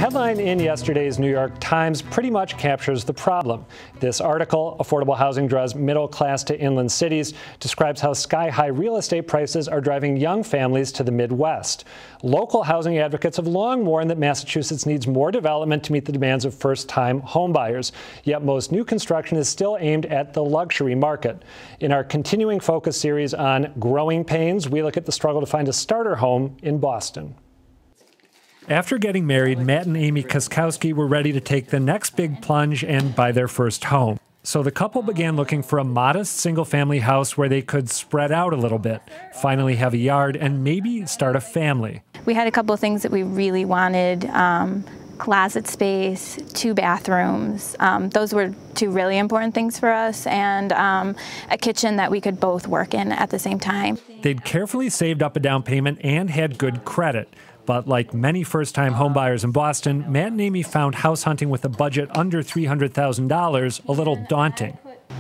headline in yesterday's New York Times pretty much captures the problem. This article, Affordable Housing Draws Middle Class to Inland Cities, describes how sky-high real estate prices are driving young families to the Midwest. Local housing advocates have long warned that Massachusetts needs more development to meet the demands of first-time homebuyers. Yet most new construction is still aimed at the luxury market. In our continuing focus series on growing pains, we look at the struggle to find a starter home in Boston. After getting married, Matt and Amy Koskowski were ready to take the next big plunge and buy their first home. So the couple began looking for a modest single-family house where they could spread out a little bit, finally have a yard, and maybe start a family. We had a couple of things that we really wanted. Closet space, 2 bathrooms. Those were 2 really important things for us, and a kitchen that we could both work in at the same time. They'd carefully saved up a down payment and had good credit. But like many first-time homebuyers in Boston, Matt and Amy found house hunting with a budget under $300,000 a little daunting.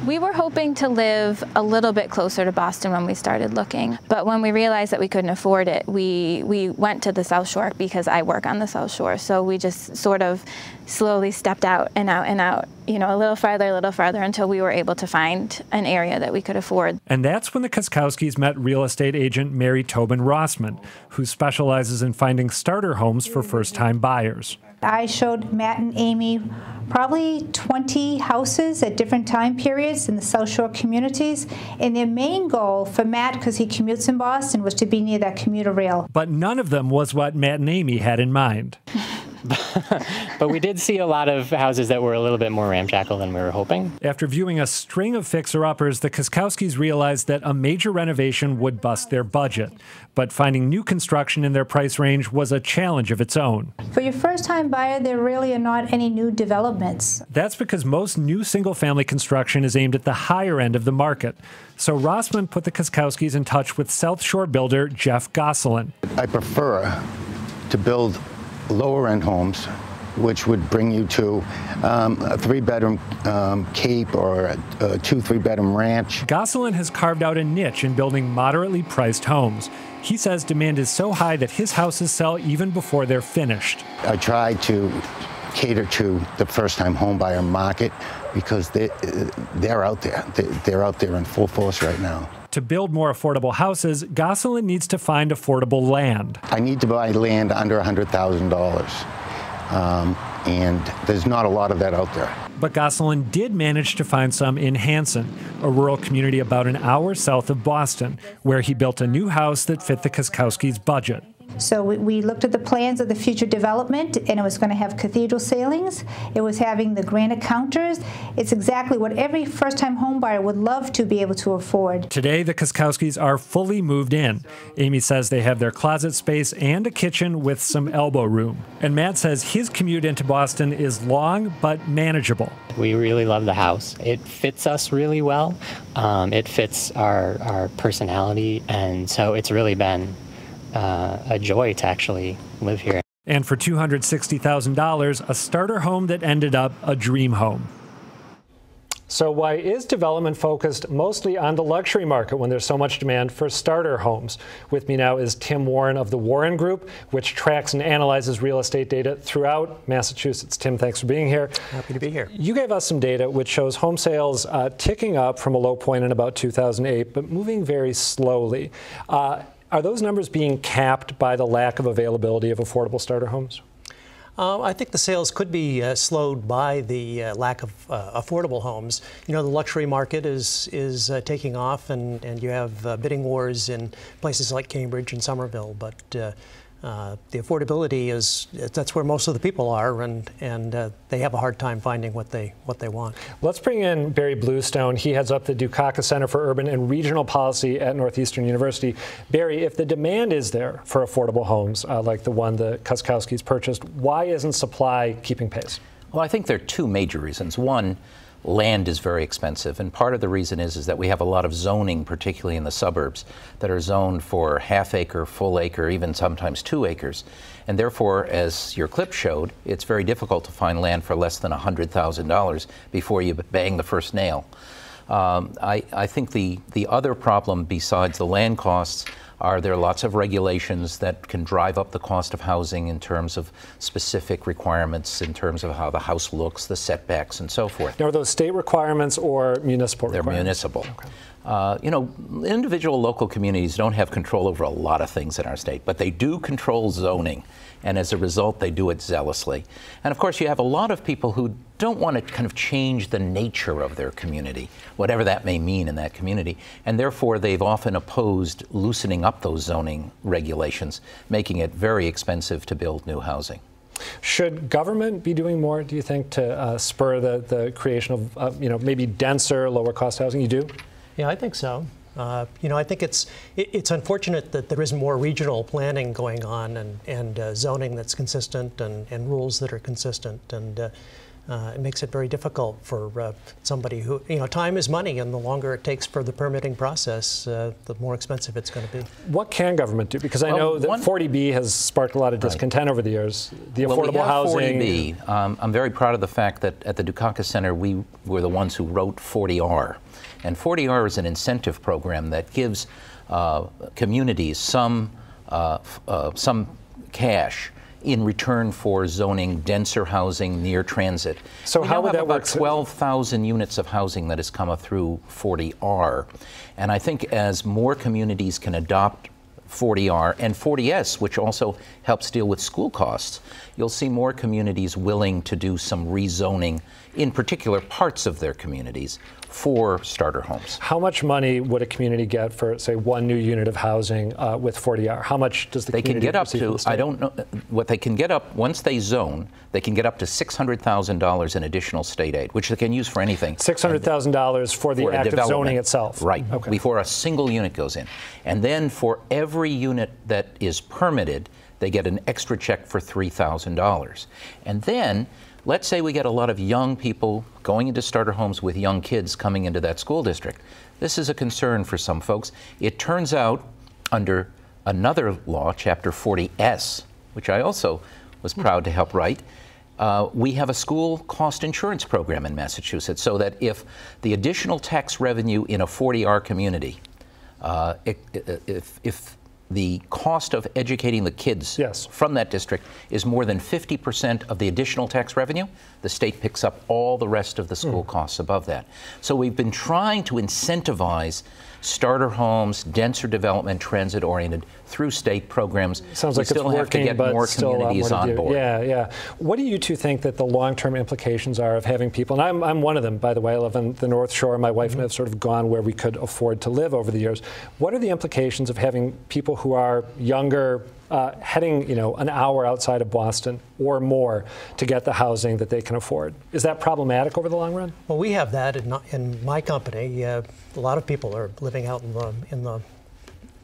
We were hoping to live a little bit closer to Boston when we started looking, but when we realized that we couldn't afford it, we went to the South Shore because I work on the South Shore. So we just sort of slowly stepped out and out, you know, a little farther until we were able to find an area that we could afford. And that's when the Koskowskis met real estate agent Mary Tobin Rossman, who specializes in finding starter homes for first-time buyers. I showed Matt and Amy probably 20 houses at different time periods in the South Shore communities. And their main goal for Matt, because he commutes in Boston, was to be near that commuter rail. But none of them was what Matt and Amy had in mind. But we did see a lot of houses that were a little bit more ramshackle than we were hoping. After viewing a string of fixer-uppers, the Koskowskis realized that a major renovation would bust their budget. But finding new construction in their price range was a challenge of its own. For your first-time buyer, there really are not any new developments. That's because most new single-family construction is aimed at the higher end of the market. So Rossman put the Koskowskis in touch with South Shore builder Jeff Gosselin. I prefer to build lower-end homes, which would bring you to a 3-bedroom cape or a 2-3-bedroom ranch. Gosselin has carved out a niche in building moderately priced homes. He says demand is so high that his houses sell even before they're finished. I try to cater to the first-time homebuyer market because they're out there. They're out there in full force right now. To build more affordable houses, Gosselin needs to find affordable land. I need to buy land under $100,000, and there's not a lot of that out there. But Gosselin did manage to find some in Hanson, a rural community about an hour south of Boston, where he built a new house that fit the Koskowskis' budget. So we looked at the plans of the future development, and it was going to have cathedral ceilings. It was having the granite counters. It's exactly what every first-time homebuyer would love to be able to afford. Today, the Koskowskis are fully moved in. Amy says they have their closet space and a kitchen with some elbow room. And Matt says his commute into Boston is long but manageable. We really love the house. It fits us really well. It fits our personality, and so it's really been a joy to actually live here. And for $260,000, a starter home that ended up a dream home. So why is development focused mostly on the luxury market when there's so much demand for starter homes? With me now is Tim Warren of the Warren Group, which tracks and analyzes real estate data throughout Massachusetts. Tim, thanks for being here. Happy to be here. You gave us some data which shows home sales ticking up from a low point in about 2008, but moving very slowly. Are those numbers being capped by the lack of availability of affordable starter homes? I think the sales could be slowed by the lack of affordable homes. You know, the luxury market is taking off, and you have bidding wars in places like Cambridge and Somerville, but the affordability that's where most of the people are, and they have a hard time finding what they want. Let's bring in Barry Bluestone. He heads up the Dukakis Center for Urban and Regional Policy at Northeastern University. Barry, if the demand is there for affordable homes like the one the Koskowskis purchased, why isn't supply keeping pace? Well, I think there are 2 major reasons. One, land is very expensive, and part of the reason is that we have a lot of zoning, particularly in the suburbs, that are zoned for half-acre, full-acre, even sometimes 2 acres. And therefore, as your clip showed, it's very difficult to find land for less than $100,000 before you bang the first nail. I think the other problem besides the land costs Are there lots of regulations that can drive up the cost of housing in terms of specific requirements, in terms of how the house looks, the setbacks, and so forth? Now, are those state requirements or municipal requirements? They're municipal. Okay. You know, individual local communities don't have control over a lot of things in our state, but they do control zoning. And as a result, they do it zealously. And of course, you have a lot of people who don't want to kind of change the nature of their community, whatever that may mean in that community. And therefore, they've often opposed loosening up those zoning regulations, making it very expensive to build new housing. Should government be doing more, do you think, to spur the creation of, you know, maybe denser, lower cost housing? You do? Yeah, I think so. You know, I think it's unfortunate that there isn't more regional planning going on and zoning that's consistent and rules that are consistent, and it makes it very difficult for somebody who, you know, time is money, and the longer it takes for the permitting process, the more expensive it's going to be. What can government do? Because I know that 40B has sparked a lot of discontent over the years. The affordable housing. 40B. I'm very proud of the fact that at the Dukakis Center we were the ones who wrote 40R. And 40R is an incentive program that gives communities some cash in return for zoning denser housing near transit. So how would that work? About 12,000 units of housing that has come through 40R. And I think as more communities can adopt 40R and 40S, which also helps deal with school costs, you'll see more communities willing to do some rezoning in particular parts of their communities for starter homes. How much money would a community get for, say, one new unit of housing with 40R? How much does the community get up to? I don't know what they can get up once they zone. They can get up to $600,000 in additional state aid, which they can use for anything. $600,000 for the active zoning itself. Right. Okay. Before a single unit goes in, and then for every unit that is permitted, they get an extra check for $3,000, and then. Let's say we get a lot of young people going into starter homes with young kids coming into that school district. This is a concern for some folks. It turns out under another law, Chapter 40S, which I also was proud to help write, we have a school cost insurance program in Massachusetts, so that if the additional tax revenue in a 40R community, if the cost of educating the kids from that district is more than 50% of the additional tax revenue, the state picks up all the rest of the school costs above that. So we've been trying to incentivize starter homes, denser development, transit-oriented, through state programs. Sounds like still have to get more communities on board. Yeah, yeah. What do you two think that the long-term implications are of having people, and I'm one of them, by the way, I live on the North Shore, my wife and I have sort of gone where we could afford to live over the years. What are the implications of having people who are younger, heading, you know, an hour outside of Boston or more to get the housing that they can afford? Is that problematic over the long run? Well, we have that in my company. A lot of people are living out in the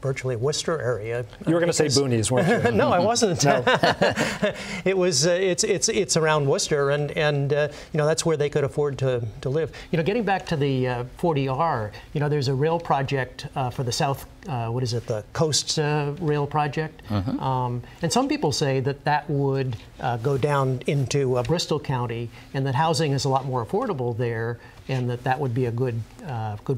virtually Worcester area. You were going to say boonies, weren't you? No, I wasn't. No. It was. It's around Worcester, and you know, that's where they could afford to live. You know, getting back to the 40R, you know, there's a rail project for the South. What is it? The Coast Rail Project. And some people say that would go down into Bristol County, and that housing is a lot more affordable there, and that would be a good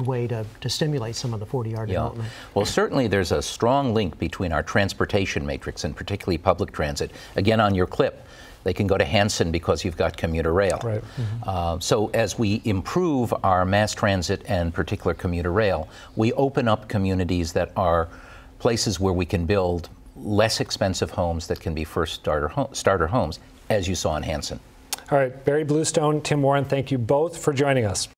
way to stimulate some of the 40R development. Well, certainly there's a strong link between our transportation matrix and particularly public transit. Again, on your clip, they can go to Hanson because you've got commuter rail. Right. So as we improve our mass transit and particular commuter rail, we open up communities that are places where we can build less expensive homes that can be first starter homes, as you saw in Hanson. All right, Barry Bluestone, Tim Warren, thank you both for joining us.